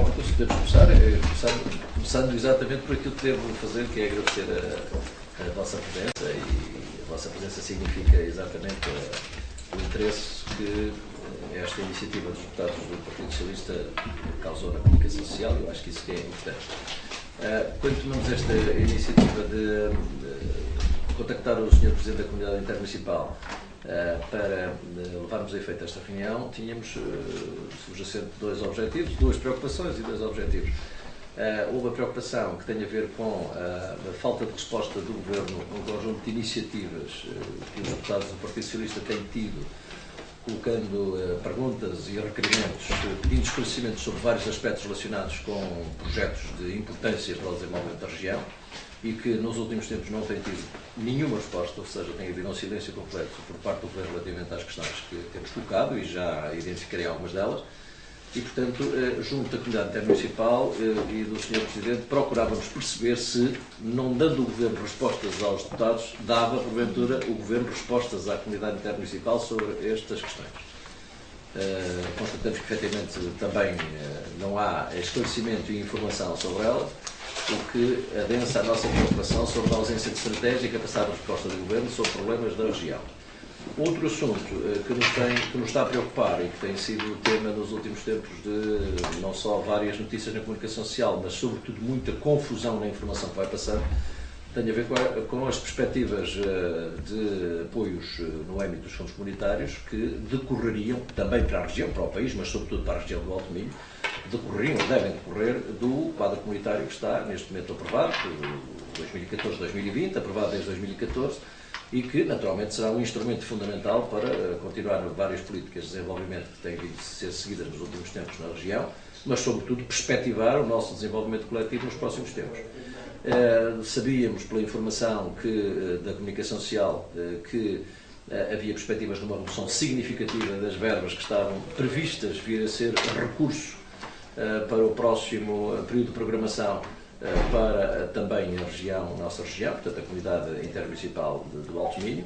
Bom, então se podemos começando exatamente por aquilo que devo fazer, que é agradecer a vossa presença, e a vossa presença significa exatamente o interesse que esta iniciativa dos deputados do Partido Socialista causou na comunicação social. Eu acho que isso é importante. Quando tomamos esta iniciativa de contactar o Sr. Presidente da Comunidade Intermunicipal para levarmos a efeito esta reunião, tínhamos subjacente dois objetivos, duas preocupações e dois objetivos. Uma preocupação que tem a ver com a falta de resposta do Governo a um conjunto de iniciativas que os deputados do Partido Socialista têm tido, colocando perguntas e requerimentos, pedindo esclarecimentos sobre vários aspectos relacionados com projetos de importância para o desenvolvimento da região, e que nos últimos tempos não tem tido nenhuma resposta, ou seja, tem havido um silêncio completo por parte do Governo relativamente às questões que temos colocado, e já identificarei algumas delas. E, portanto, junto da comunidade intermunicipal e do Sr. Presidente, procurávamos perceber se, não dando o Governo respostas aos deputados, dava, porventura, o Governo respostas à comunidade intermunicipal sobre estas questões. Constatamos que, efetivamente, também não há esclarecimento e informação sobre elas, o que adensa a nossa preocupação sobre a ausência de estratégia e capacidade de resposta do Governo sobre problemas da região. Outro assunto que nos está a preocupar e que tem sido tema nos últimos tempos de não só várias notícias na comunicação social, mas sobretudo muita confusão na informação que vai passando, tem a ver com as perspectivas de apoios no âmbito dos fundos comunitários que decorreriam também para a região, para o país, mas sobretudo para a região do Alto Minho, devem decorrer do quadro comunitário que está neste momento aprovado, 2014-2020, aprovado desde 2014, e que naturalmente será um instrumento fundamental para continuar várias políticas de desenvolvimento que têm vindo a ser seguidas nos últimos tempos na região, mas sobretudo perspectivar o nosso desenvolvimento coletivo nos próximos tempos. Sabíamos, pela informação da comunicação social, que havia perspectivas de uma redução significativa das verbas que estavam previstas vir a ser recurso para o próximo período de programação para também a nossa região, portanto a comunidade intermunicipal do Alto Minho,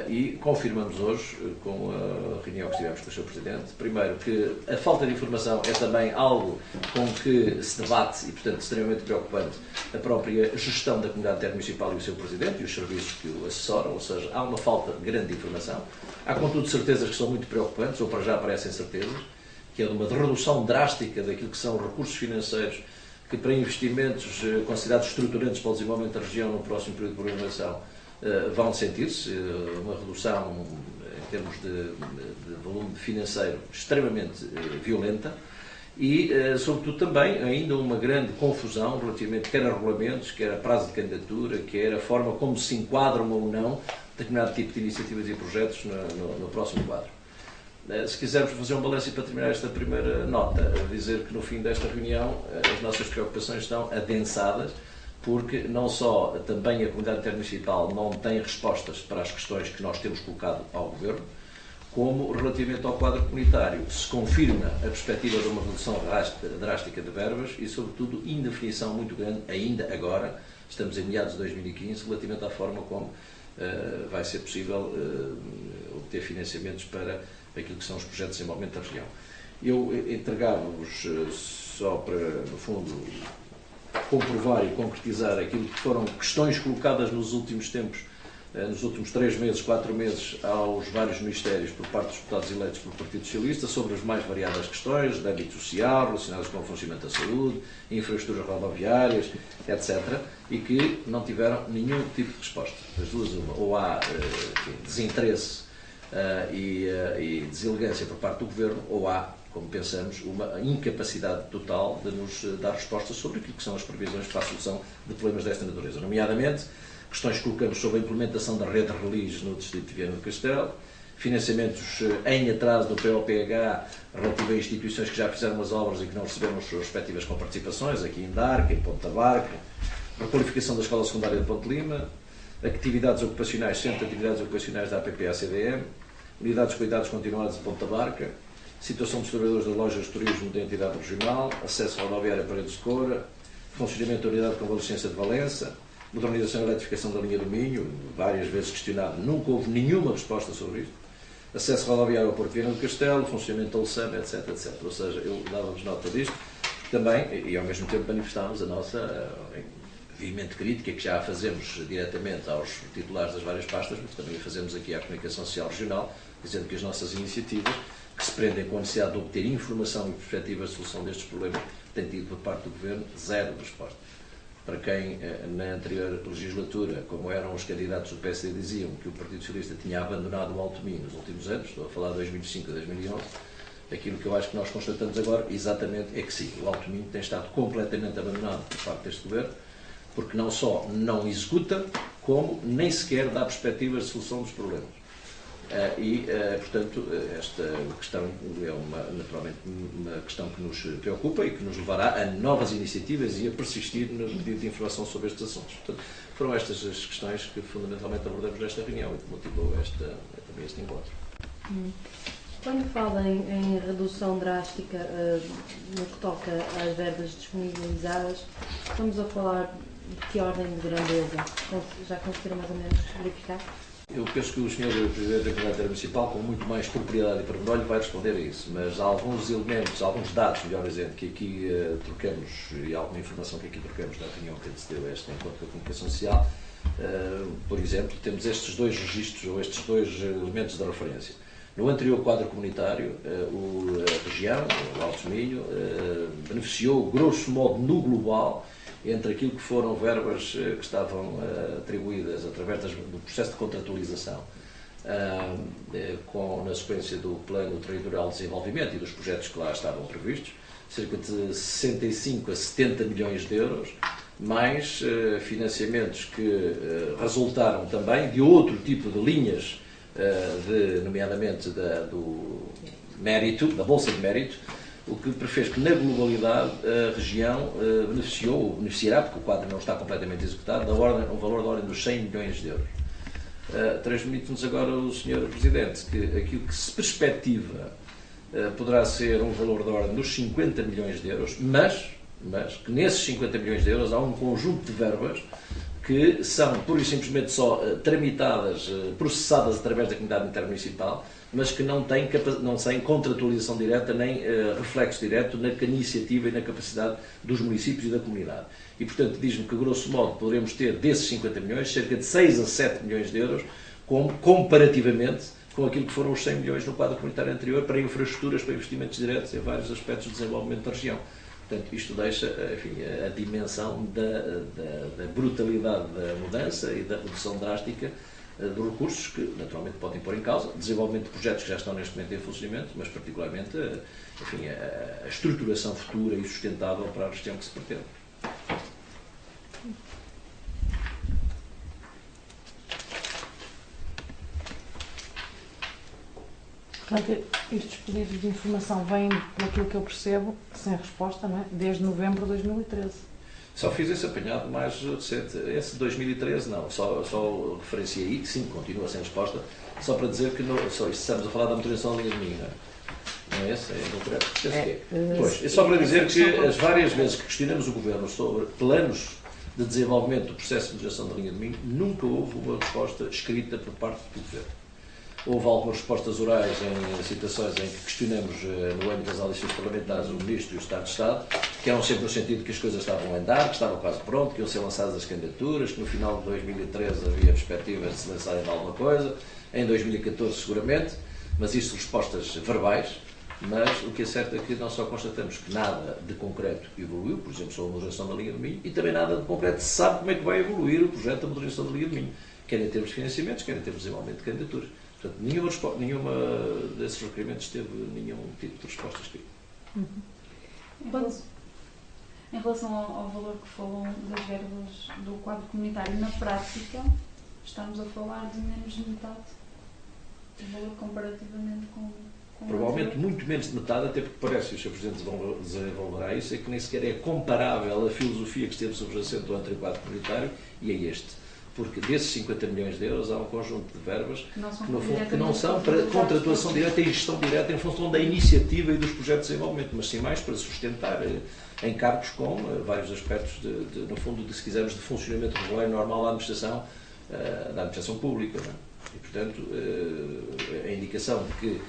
e confirmamos hoje, com a reunião que tivemos com o Sr. Presidente, primeiro que a falta de informação é também algo com que se debate e, portanto, extremamente preocupante a própria gestão da comunidade intermunicipal e o seu Presidente e os serviços que o assessoram, ou seja, há uma falta grande de informação. Há, contudo, certezas que são muito preocupantes, ou para já aparecem certezas, que é de uma redução drástica daquilo que são recursos financeiros que para investimentos considerados estruturantes para o desenvolvimento da região no próximo período de programação vão sentir-se, uma redução em termos de volume financeiro extremamente violenta e, sobretudo, também ainda uma grande confusão relativamente quer a regulamentos, quer a prazo de candidatura, quer a forma como se enquadram ou não determinado tipo de iniciativas e projetos no próximo quadro. Se quisermos fazer um balanço e para terminar esta primeira nota, dizer que no fim desta reunião as nossas preocupações estão adensadas, porque não só também a comunidade intermunicipal não tem respostas para as questões que nós temos colocado ao Governo, como relativamente ao quadro comunitário se confirma a perspectiva de uma redução drástica de verbas e, sobretudo, indefinição muito grande, ainda agora, estamos em meados de 2015, relativamente à forma como vai ser possível obter financiamentos para aquilo que são os projetos de desenvolvimento da região. Eu entregava-vos só para, no fundo, comprovar e concretizar aquilo que foram questões colocadas nos últimos tempos, nos últimos 3 meses, 4 meses, aos vários ministérios por parte dos deputados eleitos pelo Partido Socialista, sobre as mais variadas questões de âmbito social, relacionadas com o funcionamento da saúde, infraestruturas rodoviárias, etc., e que não tiveram nenhum tipo de resposta. Das duas, uma, ou há desinteresse e deselegância por parte do Governo, ou há, como pensamos, uma incapacidade total de nos dar respostas sobre aquilo que são as previsões para a solução de problemas desta natureza. Nomeadamente, questões que colocamos sobre a implementação da rede de relés no distrito de Viana do Castelo, financiamentos em atraso do POPH relativo a instituições que já fizeram as obras e que não receberam as suas respectivas comparticipações, aqui em Darca, em Ponta Barca, requalificação da Escola Secundária de Ponte Lima, atividades ocupacionais, Centro de Atividades Ocupacionais da APP-ACDM, unidades de cuidados continuados de Ponta Barca, situação dos trabalhadores das lojas de turismo da entidade regional, acesso rodoviário a Paredes de Coura, funcionamento da unidade de convalescência de Valença, modernização e eletrificação da linha do Minho, várias vezes questionado, nunca houve nenhuma resposta sobre isto, acesso rodoviário ao Porto de Viana do Castelo, funcionamento da ULSAM, etc, etc. Ou seja, eu dava-vos nota disto, Também, e ao mesmo tempo manifestámos a nossa veemente crítica, que já a fazemos diretamente aos titulares das várias pastas, mas também a fazemos aqui à Comunicação Social Regional, dizendo que as nossas iniciativas, que se prendem com a necessidade de obter informação e perspectivas de solução destes problemas, têm tido por parte do Governo zero resposta. Para quem na anterior legislatura, como eram os candidatos do PSD, diziam que o Partido Socialista tinha abandonado o Alto Minho nos últimos anos, estou a falar de 2005 a 2011, aquilo que eu acho que nós constatamos agora, exatamente, é que sim, o Alto Minho tem estado completamente abandonado por parte deste Governo, porque não só não executa, como nem sequer dá perspectivas de solução dos problemas. Portanto, esta questão é naturalmente uma questão que nos preocupa e que nos levará a novas iniciativas e a persistir no pedido de informação sobre estes assuntos. Portanto, foram estas as questões que fundamentalmente abordamos nesta reunião e que motivou também este encontro. Quando fala em redução drástica no que toca às verbas disponibilizadas, estamos a falar de que ordem de grandeza? Já conseguiram mais ou menos verificar? Eu penso que o Sr. Presidente da Câmara Municipal, com muito mais propriedade e pormenor, vai responder a isso, mas há alguns elementos, alguns dados, melhor dizendo, que aqui trocamos, e alguma informação que aqui trocamos na reunião que antecedeu este encontro com a Comunicação Social. Por exemplo, temos estes dois registros, ou estes dois elementos de referência. No anterior quadro comunitário, a região, o Alto Minho, beneficiou, grosso modo, no global, entre aquilo que foram verbas que estavam atribuídas através do processo de contratualização, na sequência do Plano Territorial de Desenvolvimento e dos projetos que lá estavam previstos, cerca de 65 a 70 milhões de euros, mais financiamentos que resultaram também de outro tipo de linhas, nomeadamente do mérito, da Bolsa de Mérito, o que fez que, na globalidade, a região beneficiou, ou beneficiará, porque o quadro não está completamente executado, um valor da ordem dos 100 milhões de euros. Transmite-nos agora o Sr. Presidente que aquilo que se perspectiva poderá ser um valor da ordem dos 50 milhões de euros, mas que nesses 50 milhões de euros há um conjunto de verbas que são pura e simplesmente só tramitadas, processadas através da comunidade intermunicipal, mas que não têm contratualização direta nem reflexo direto na iniciativa e na capacidade dos municípios e da comunidade. E, portanto, diz-me que, grosso modo, poderemos ter desses 50 milhões, cerca de 6 a 7 milhões de euros, comparativamente com aquilo que foram os 100 milhões no quadro comunitário anterior para infraestruturas, para investimentos diretos em vários aspectos do desenvolvimento da região. Portanto, isto deixa, enfim, a dimensão da brutalidade da mudança e da redução drástica de recursos que, naturalmente, podem pôr em causa desenvolvimento de projetos que já estão neste momento em funcionamento, mas, particularmente, enfim, a estruturação futura e sustentável para a região que se pretende. Portanto, estes pedidos de informação vêm, pelo que eu percebo, sem resposta, não é? Desde novembro de 2013. Só fiz esse apanhado mais recente. Esse de 2013 não, só referenciei aí, que sim, continua sem resposta, só para dizer que estamos a falar da manutenção da linha de Minho, não é? Não é esse? É no concreto? Penso que é. Pois, é só para dizer que as várias vezes que questionamos o Governo sobre planos de desenvolvimento do processo de manutenção da linha de Minho, nunca houve uma resposta escrita por parte do Governo. Houve algumas respostas orais em situações em que questionamos, no âmbito das audições parlamentares, o Ministro e o Estado de Estado, que eram sempre no sentido que as coisas estavam a andar, que estavam quase pronto, que iam ser lançadas as candidaturas, que no final de 2013 havia perspectivas de se lançarem de alguma coisa, em 2014 seguramente, mas isto respostas verbais. Mas o que é certo é que não só constatamos que nada de concreto evoluiu, por exemplo, sobre a modernização da linha de Minho, e também nada de concreto se sabe como é que vai evoluir o projeto da modernização da linha de Minho, quer em termos de financiamentos, quer em termos de desenvolvimento de candidaturas. Portanto, nenhuma desses requerimentos teve nenhum tipo de resposta escrita. Em relação ao valor que falou das verbas do quadro comunitário, na prática, estamos a falar de menos de metade do valor comparativamente com provavelmente muito menos de metade, até porque parece, e o Sr. Presidente desenvolverá isso, é que nem sequer é comparável a filosofia que esteve subjacente do anterior quadro comunitário e a este. Porque desses 50 milhões de euros há um conjunto de verbas que, no fundo, que não são para contratuação direta e gestão direta em função da iniciativa e dos projetos de desenvolvimento, mas sim mais para sustentar encargos com vários aspectos, no fundo, se quisermos, de funcionamento regular e normal da administração pública. Não é? E, portanto, a indicação de que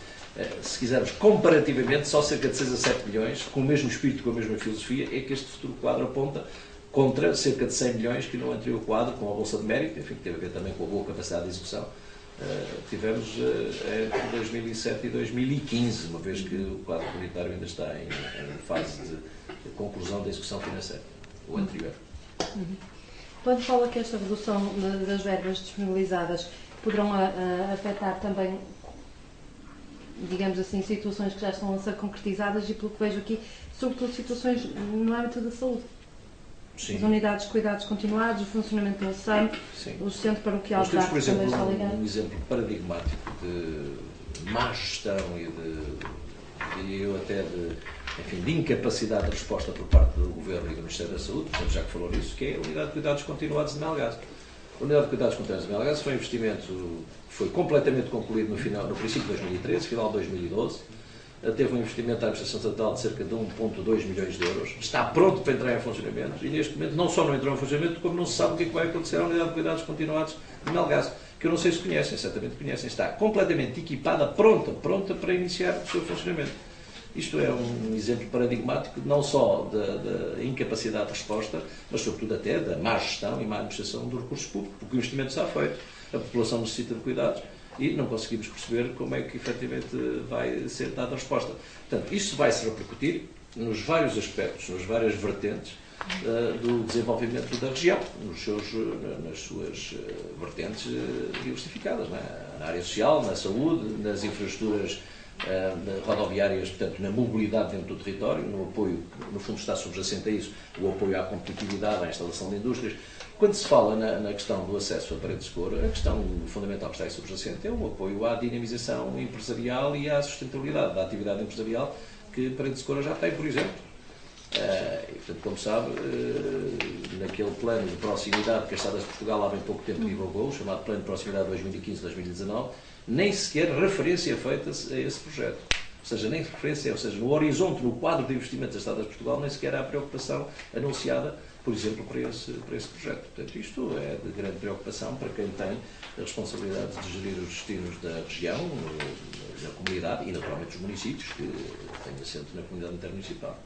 se quisermos, comparativamente, só cerca de 6 a 7 milhões, com o mesmo espírito, com a mesma filosofia, é que este futuro quadro aponta, contra cerca de 100 milhões que no anterior quadro, com a Bolsa de Mérito, enfim, que teve a ver também com a boa capacidade de execução, tivemos entre 2007 e 2015, uma vez que o quadro comunitário ainda está em fase de conclusão da execução financeira, o anterior. Quando fala que esta redução das verbas disponibilizadas poderão afetar também, digamos assim, situações que já estão a ser concretizadas e, pelo que vejo aqui, sobretudo situações no âmbito da saúde. Sim. As unidades de cuidados continuados, o funcionamento do SAM, o Centro Paroquial de Arte também está ligado. Um exemplo paradigmático de má gestão e eu até de incapacidade de resposta por parte do Governo e do Ministério da Saúde, portanto, já que falou nisso, que é a Unidade de Cuidados Continuados de Melgaço. A Unidade de Cuidados Continuados de Melgaço foi um investimento que foi completamente concluído no princípio de 2013, final de 2012. Teve um investimento da Administração Estatal de cerca de 1,2 milhões de euros. Está pronto para entrar em funcionamento e, neste momento, não só não entrou em funcionamento, como não se sabe o que é que vai acontecer à Unidade de Cuidados Continuados de Melgaço, que eu não sei se conhecem, certamente conhecem. Está completamente equipada, pronta para iniciar o seu funcionamento. Isto é um exemplo paradigmático não só da incapacidade de resposta, mas sobretudo até da má gestão e má administração dos recursos públicos, porque o investimento está feito, a população necessita de cuidados e não conseguimos perceber como é que efetivamente vai ser dada a resposta. Portanto, isto vai se repercutir nos vários aspectos, nas várias vertentes do desenvolvimento da região, nas suas vertentes diversificadas, não é? Na área social, na saúde, nas infraestruturas rodoviárias, portanto, na mobilidade dentro do território, no apoio, no fundo está subjacente a isso, o apoio à competitividade, à instalação de indústrias. Quando se fala na questão do acesso a paredes de cor, a questão fundamental que está aí subjacente é o apoio à dinamização empresarial e à sustentabilidade da atividade empresarial que Paredes de Cora já tem, por exemplo. E, portanto, como sabe, naquele plano de proximidade que as Estradas de Portugal há bem pouco tempo divulgou, chamado Plano de Proximidade 2015-2019, nem sequer referência é feita a esse projeto. Ou seja, nem referência, ou seja, no horizonte, no quadro de investimentos das Estradas de Portugal, nem sequer há preocupação anunciada, por exemplo, para esse projeto. Portanto, isto é de grande preocupação para quem tem a responsabilidade de gerir os destinos da região, na comunidade e, naturalmente, os municípios, que têm assento na comunidade intermunicipal.